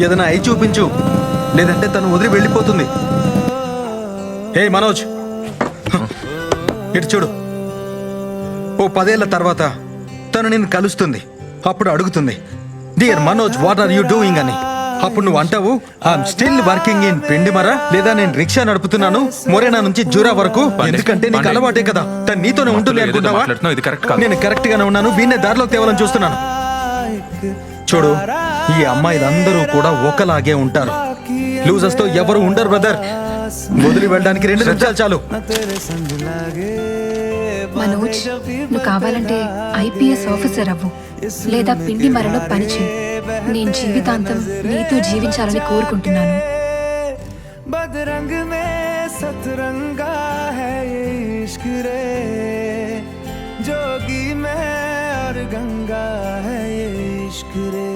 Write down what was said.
ఏదైనా అయి చూపించు, లేదంటే తను వదిలి వెళ్ళిపోతుంది. హే మనోజ్, ఇటు చూడు. ఓ 10 ఏళ్ల తర్వాత తను నిన్ను కలుస్తుంది. అప్పుడు అడుగుతుంది, dear Manoj what are you doing అని. అప్పుడు నువ్వు అంటావు, ఐఎమ్ స్టిల్ వర్కింగ్ ఇన్ పిండిమర, లేదా నేను రిక్షా నడుపుతున్నాను మొరేనా నుంచి జూరా వరకు. ఎందుకంటే నీకు అలవాటే కదా, తను నీతోనే ఉంటుంది అనుకుంటావా? నేను కరెక్ట్ గానే ఉన్నాను, వీణ్ణే దారిలో తేవాలని చూస్తున్నాను. చూడు, ఈ అమ్మాయిలందరూ కూడా ఒకలాగే ఉంటారు. లూజర్స్ తో ఎవరు ఉండరు బ్రదర్. వదిలి వెళ్ళడానికి 2 నిమిషాలు చాలు. మనోజ్, నువ్వు కావాలంటే ఐపీఎస్ ఆఫీసర్ అవ్వు, లేదా పిండి మరలో పని చేయి. నేను జీవితాంతం నీతో జీవించాలని కోరుకుంటున్నాను. బదరంగ్ మే సతరంగా హై ఇష్క్ రే, జోగి మే और गंगा है ये इश्क रे।